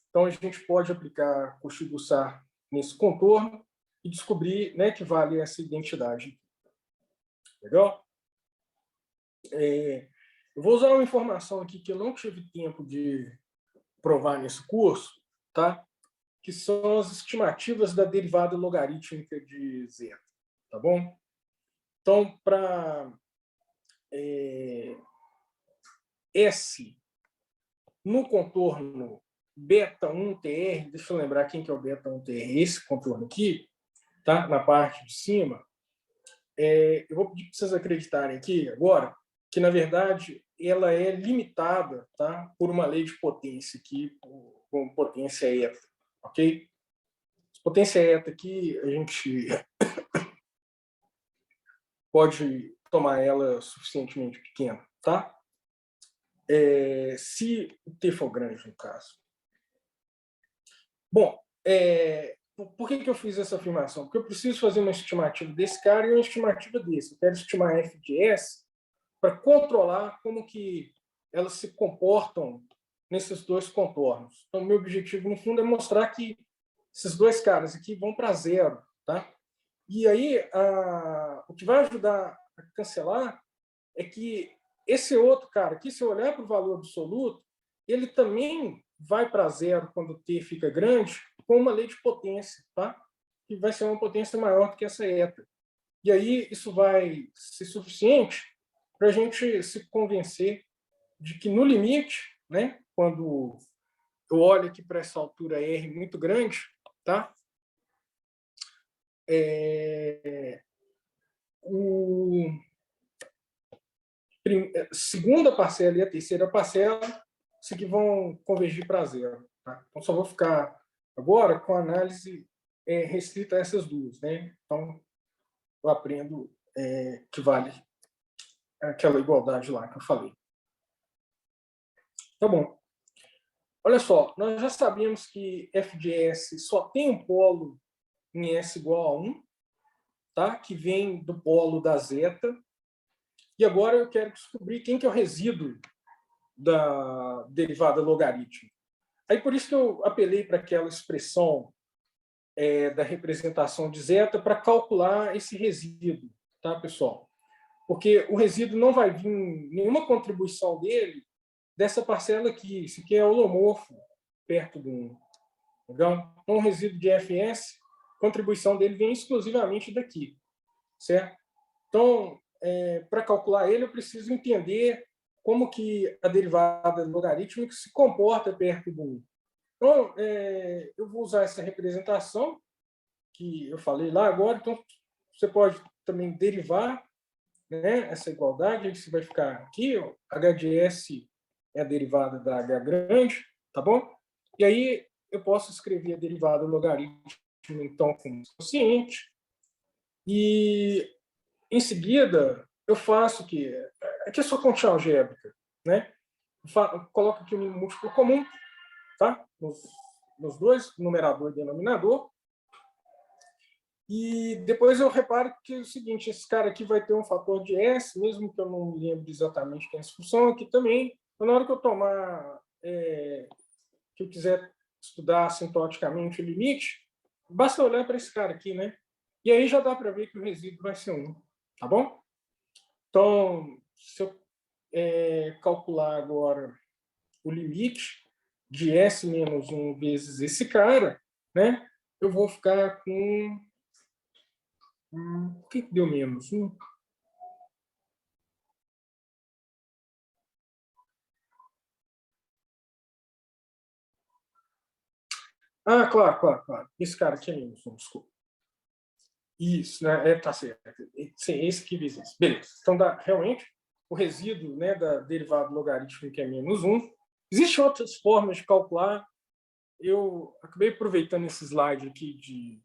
Então, a gente pode aplicar Cauchy-Goursat nesse contorno e descobrir, né, que vale essa identidade. Legal? Eu vou usar uma informação aqui que eu não tive tempo de provar nesse curso, tá? Que são as estimativas da derivada logarítmica de zeta, tá bom? Então, para S no contorno beta 1tr, deixa eu lembrar quem que é o beta 1tr, esse contorno aqui, tá? Na parte de cima, eu vou pedir para vocês acreditarem aqui agora que, na verdade, ela é limitada, tá? Por uma lei de potência aqui, com potência eta, ok? Potência eta aqui, a gente pode tomar ela suficientemente pequena, tá? Se o T for grande, no caso. Bom, por que eu fiz essa afirmação? Porque eu preciso fazer uma estimativa desse cara e uma estimativa desse. Eu quero estimar f de S para controlar como que elas se comportam nesses dois contornos. Então, meu objetivo, no fundo, é mostrar que esses dois caras aqui vão para zero, tá? E aí, o que vai ajudar a cancelar é que esse outro cara aqui, se eu olhar para o valor absoluto, ele também vai para zero quando t fica grande, com uma lei de potência, tá? Que vai ser uma potência maior do que essa eta. E aí isso vai ser suficiente para a gente se convencer de que, no limite, né, quando eu olho aqui para essa altura R muito grande, tá? A segunda parcela e a terceira parcela, isso aqui vão convergir para zero. Tá? Então, só vou ficar agora com a análise restrita a essas duas. Né? Então, eu aprendo que vale aquela igualdade lá que eu falei. Tá bom. Olha só, nós já sabíamos que f de S só tem um polo em S igual a 1, tá? Que vem do polo da zeta. E agora eu quero descobrir quem que é o resíduo da derivada logarítmica. Aí por isso que eu apelei para aquela expressão da representação de zeta para calcular esse resíduo, tá, pessoal? Porque o resíduo não vai vir nenhuma contribuição dele dessa parcela aqui. Isso aqui é holomorfo perto do 1. Então, o resíduo de Fs, a contribuição dele vem exclusivamente daqui, certo? Então, para calcular ele, eu preciso entender como que a derivada logarítmica se comporta perto do 1. Então, eu vou usar essa representação que eu falei lá agora. Então, você pode também derivar, né, essa igualdade. Aí você vai ficar aqui, ó, h de S é a derivada da h grande, tá bom? E aí eu posso escrever a derivada logarítmica, então, como quociente. E, em seguida, eu faço o quê? Aqui é só continha algébrica, né? Eu coloco aqui um múltiplo comum, tá? Nos dois, numerador e denominador. E depois eu reparo que é o seguinte, esse cara aqui vai ter um fator de S, mesmo que eu não me lembre exatamente quem é essa função aqui também. Então, na hora que eu tomar, que eu quiser estudar assintoticamente o limite, basta olhar para esse cara aqui, né? E aí já dá para ver que o resíduo vai ser 1, tá bom? Então, se eu calcular agora o limite de S menos 1 vezes esse cara, né? Eu vou ficar com... o que deu menos 1? Ah, claro. Esse cara aqui é menos 1, desculpa. Isso, né? Tá certo. Sim, esse aqui vezes esse. Beleza. Então, dá realmente o resíduo, né, da derivada logarítmica é menos 1. Existem outras formas de calcular. Eu acabei aproveitando esse slide aqui de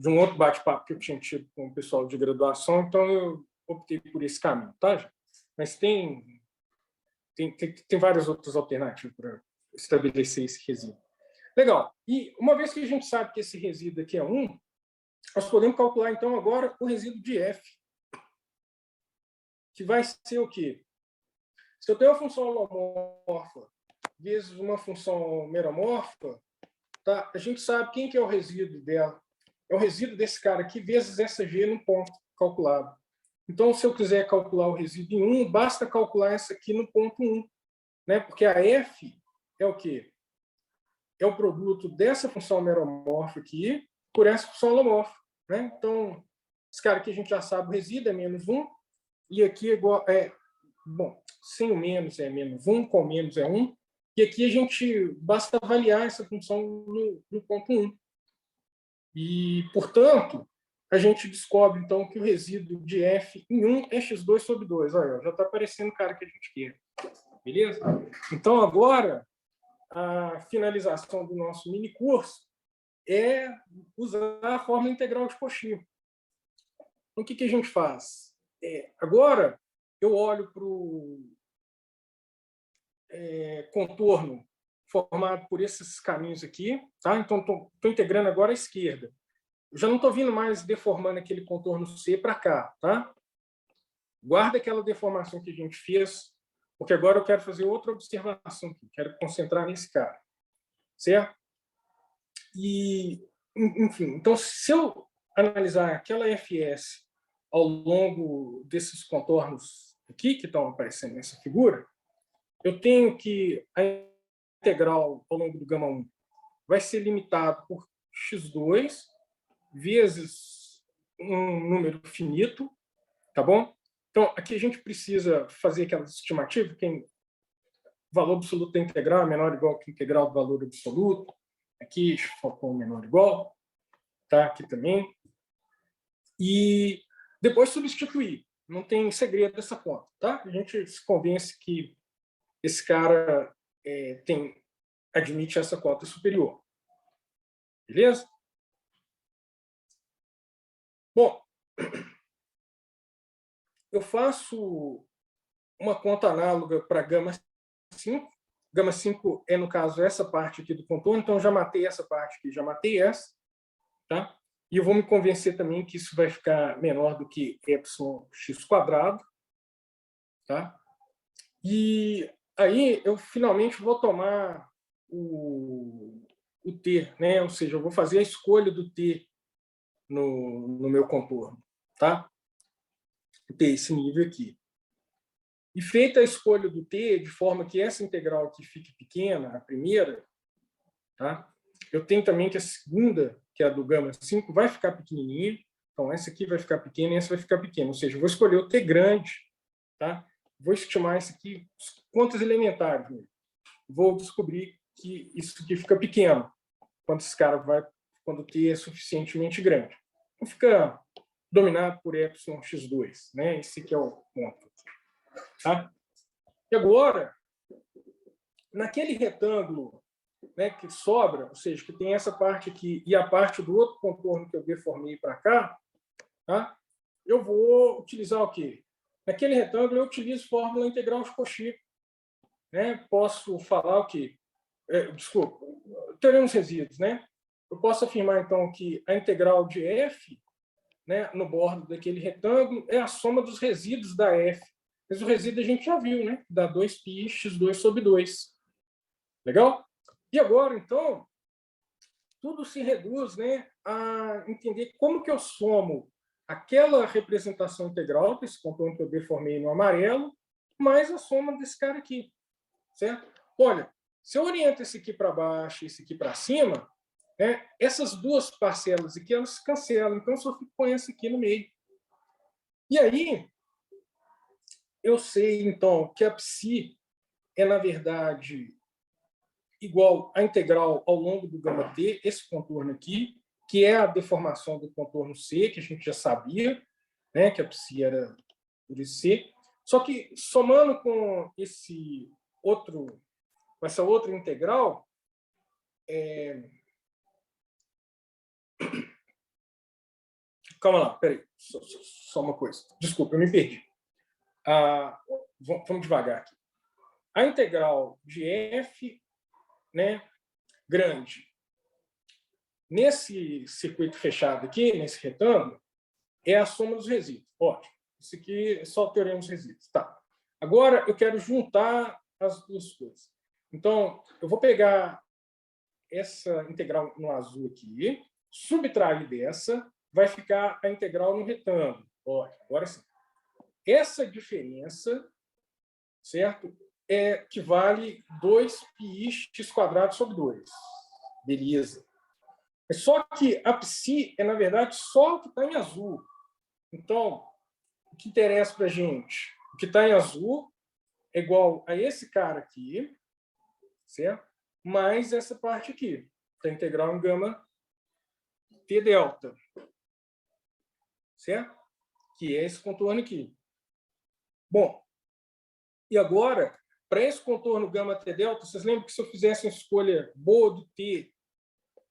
um outro bate-papo que eu tinha tido com o pessoal de graduação, então eu optei por esse caminho, tá, gente? Mas tem várias outras alternativas para estabelecer esse resíduo. Legal. E uma vez que a gente sabe que esse resíduo aqui é 1, nós podemos calcular, então, agora o resíduo de f, que vai ser o quê? Se eu tenho uma função holomorfa vezes uma função meromorfa, tá? A gente sabe quem que é o resíduo dela. É o resíduo desse cara aqui vezes essa g no ponto calculado. Então, se eu quiser calcular o resíduo em 1, basta calcular essa aqui no ponto 1. Né? Porque a f é o quê? É o produto dessa função meromorfa aqui por essa função holomorfa. Né? Então, esse cara aqui a gente já sabe, o resíduo é menos 1, e aqui é igual... bom, sem o menos é menos 1, com o menos é 1, e aqui a gente basta avaliar essa função no ponto 1. E, portanto, a gente descobre, então, que o resíduo de f em 1 é x2 sobre 2. Olha, já está aparecendo o cara que a gente quer. Beleza? Então, agora, a finalização do nosso mini curso é usar a fórmula integral de Cauchy. Então, o que a gente faz? Agora, eu olho para o contorno formado por esses caminhos aqui. Tá? Então, estou integrando agora a esquerda. Eu já não estou vindo mais deformando aquele contorno C para cá. Tá? Guarda aquela deformação que a gente fez, porque agora eu quero fazer outra observação aqui. Quero concentrar nesse cara. Certo? E enfim, então, se eu analisar aquela FS ao longo desses contornos aqui, que estão aparecendo nessa figura, eu tenho que a integral ao longo do γ1 vai ser limitado por x2 vezes um número finito, tá bom? Então, aqui a gente precisa fazer aquela estimativa, que o valor absoluto da integral é menor ou igual que a integral do valor absoluto. Aqui, faltou menor ou igual. Tá? Aqui também. E depois substituir. Não tem segredo dessa conta. Tá? A gente se convence que esse cara admite essa conta superior. Beleza? Bom, eu faço uma conta análoga para γ5. γ5 é, no caso, essa parte aqui do contorno. Então, já matei essa parte aqui, já matei essa. Tá? E eu vou me convencer também que isso vai ficar menor do que εx². Tá? E aí eu finalmente vou tomar o t, né? Ou seja, eu vou fazer a escolha do t no meu contorno. Tá? Ter esse nível aqui. E feita a escolha do t, de forma que essa integral aqui fique pequena, a primeira, tá? Eu tenho também que a segunda, que é a do γ5, vai ficar pequenininha. Então, essa aqui vai ficar pequena e essa vai ficar pequena. Ou seja, eu vou escolher o t grande. Tá? Vou estimar isso aqui, contas elementares. Né? Vou descobrir que isso aqui fica pequeno quando esse cara vai, quando o t é suficientemente grande. Então, fica dominado por εx2. Né? Esse aqui é o ponto. Tá? E agora, naquele retângulo, né, que sobra, ou seja, que tem essa parte aqui e a parte do outro contorno que eu deformei para cá, tá? Eu vou utilizar o quê? Naquele retângulo, eu utilizo fórmula integral de Cauchy. Né? Posso falar o quê? Desculpa, teremos resíduos. Né? Eu posso afirmar, então, que a integral de f, né, no bordo daquele retângulo é a soma dos resíduos da f. Mas o resíduo a gente já viu, né? Dá 2π x2 sobre 2. Legal? E agora, então, tudo se reduz, né, a entender como que eu somo aquela representação integral, esse contorno que eu deformei no amarelo, mais a soma desse cara aqui. Certo? Olha, se eu oriento esse aqui para baixo e esse aqui para cima, né, essas duas parcelas aqui elas se cancelam. Então, eu só fico com essa aqui no meio. E aí, eu sei, então, que a psi é, na verdade, igual à integral ao longo do γt, esse contorno aqui, que é a deformação do contorno C, que a gente já sabia, né, que a psi era por esse C. Só que, somando com essa outra integral, calma lá, peraí, só uma coisa. Desculpa, eu me perdi. Vamos devagar aqui. A integral de f, né, grande, nesse circuito fechado aqui, nesse retângulo, é a soma dos resíduos. Ótimo. Isso aqui é só o teorema dos resíduos. Tá. Agora, eu quero juntar as duas coisas. Então, eu vou pegar essa integral no azul aqui, subtrair dessa, vai ficar a integral no retângulo. Ótimo. Agora sim. Essa diferença, certo, equivale 2π x² sobre 2. Beleza. Só que a psi é, na verdade, só o que está em azul. Então, o que interessa para a gente? O que está em azul é igual a esse cara aqui, certo? Mais essa parte aqui, da integral em gama t delta, certo? Que é esse contorno aqui. Bom, e agora, para esse contorno gama t delta, vocês lembram que se eu fizesse uma escolha boa do t,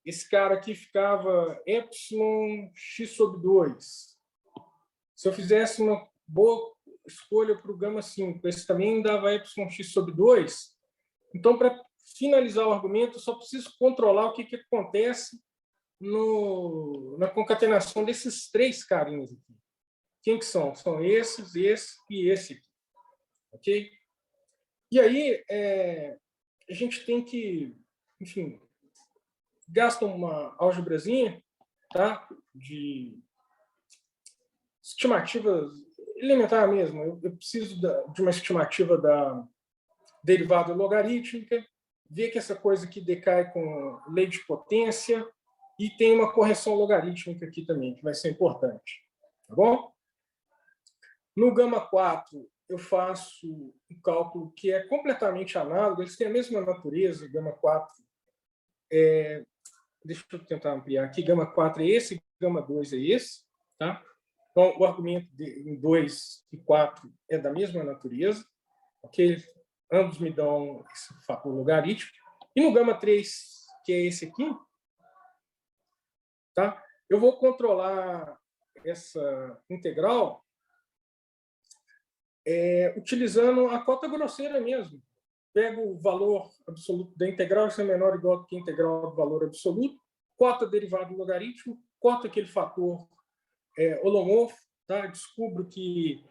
esse cara aqui ficava epsilon x sobre 2. Se eu fizesse uma boa escolha para o γ5, esse também dava epsilon x sobre 2. Então, para finalizar o argumento, eu só preciso controlar o que acontece na concatenação desses três carinhas aqui. Quem que são? São esses, esse e esse aqui. Ok? E aí, a gente tem que, enfim, gasta uma álgebrazinha, tá? De estimativa elementar mesmo. Eu preciso de uma estimativa da derivada logarítmica, ver que essa coisa aqui decai com lei de potência, e tem uma correção logarítmica aqui também, que vai ser importante. Tá bom? No gama 4, eu faço um cálculo que é completamente análogo, eles têm a mesma natureza, gama 4 deixa eu tentar ampliar aqui, gama 4 é esse, gama 2 é esse, tá? Então, o argumento em 2 e 4 é da mesma natureza, ok? Ambos me dão esse fator logarítmico. E no gama 3, que é esse aqui, tá? Eu vou controlar essa integral utilizando a cota grosseira mesmo. Pego o valor absoluto da integral, isso é menor ou igual que a integral do valor absoluto, cota derivado logaritmo, cota aquele fator holomorfo, tá? Descubro que,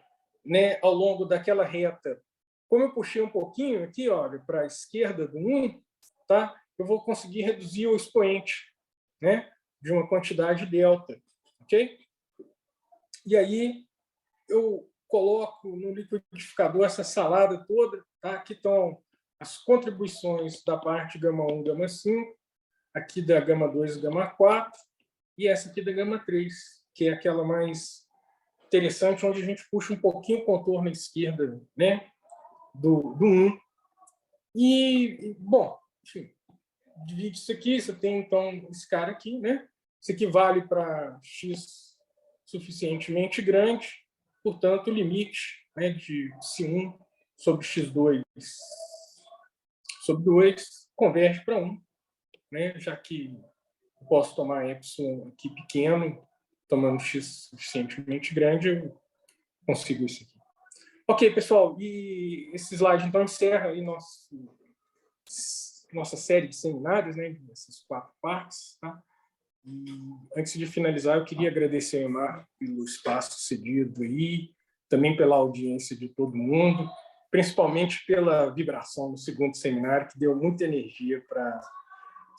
né, ao longo daquela reta, como eu puxei um pouquinho aqui, olha, para a esquerda do 1, tá? Eu vou conseguir reduzir o expoente, né, de uma quantidade delta, ok? E aí eu coloco no liquidificador essa salada toda, tá? Aqui estão as contribuições da parte gama 1, gama 5, aqui da gama 2 e gama 4, e essa aqui da gama 3, que é aquela mais interessante, onde a gente puxa um pouquinho o contorno à esquerda, né, do 1. E, bom, enfim, divide isso aqui, você tem, então, esse cara aqui, né? Isso aqui vale para x suficientemente grande, portanto, o limite, né, de C1 sobre x2 sobre 2 converte para 1, né, já que eu posso tomar epsilon aqui pequeno, tomando x suficientemente grande, eu consigo isso aqui. Ok, pessoal, e esse slide, então, encerra aí nossa série de seminários, né, nessas 4 partes, tá? E antes de finalizar, eu queria agradecer ao Emar pelo espaço cedido aí, também pela audiência de todo mundo, principalmente pela vibração no segundo seminário, que deu muita energia para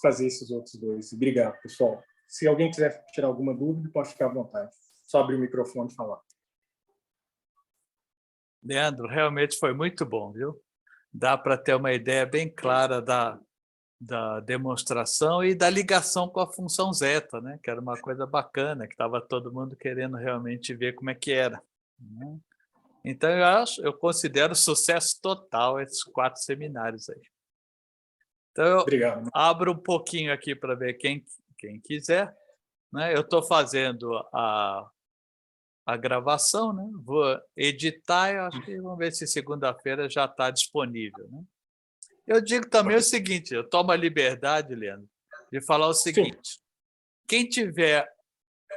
fazer esses outros dois. Obrigado, pessoal. Se alguém quiser tirar alguma dúvida, pode ficar à vontade. Só abrir o microfone e falar. Leandro, realmente foi muito bom, viu? Dá para ter uma ideia bem clara da demonstração e da ligação com a função zeta, né? Que era uma coisa bacana, que estava todo mundo querendo realmente ver como é que era, né? Então, eu considero sucesso total esses 4 seminários aí. Então, eu Obrigado. abro um pouquinho aqui para ver quem quiser, né? Eu estou fazendo a gravação, né? Vou editar, eu acho que vamos ver se segunda-feira já está disponível, né? Eu digo também o seguinte, eu tomo a liberdade, Leandro, de falar o seguinte: sim, quem tiver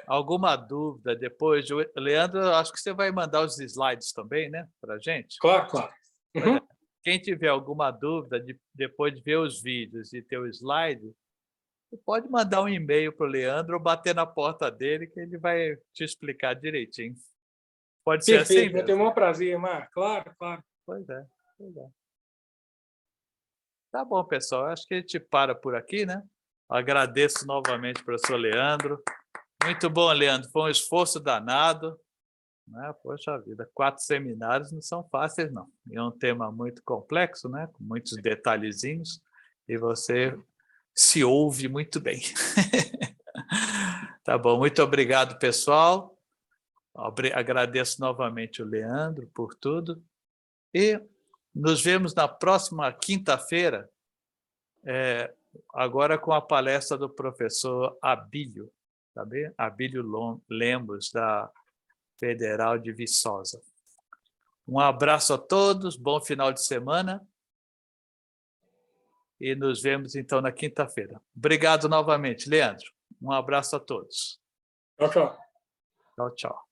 alguma dúvida depois, Leandro, acho que você vai mandar os slides também, né, para a gente? Claro, claro. Uhum. Quem tiver alguma dúvida depois de ver os vídeos e ter o slide, você pode mandar um e-mail para o Leandro ou bater na porta dele que ele vai te explicar direitinho. Pode ser assim Perfeito, vou ter mesmo? o maior prazer, Mar. Claro, claro. Pois é, pois é. Tá bom, pessoal. Acho que a gente para por aqui, né? Agradeço novamente ao professor Leandro. Muito bom, Leandro. Foi um esforço danado, né? Poxa vida, 4 seminários não são fáceis, não. É um tema muito complexo, né? Com muitos detalhezinhos, e você se ouve muito bem. Tá bom, muito obrigado, pessoal. Agradeço novamente o Leandro por tudo. E nos vemos na próxima quinta-feira, agora com a palestra do professor Abílio, tá bem? Abílio Lemos, da Federal de Viçosa. Um abraço a todos, bom final de semana e nos vemos então na quinta-feira. Obrigado novamente, Leandro. Um abraço a todos. Tchau, tchau. Tchau, tchau.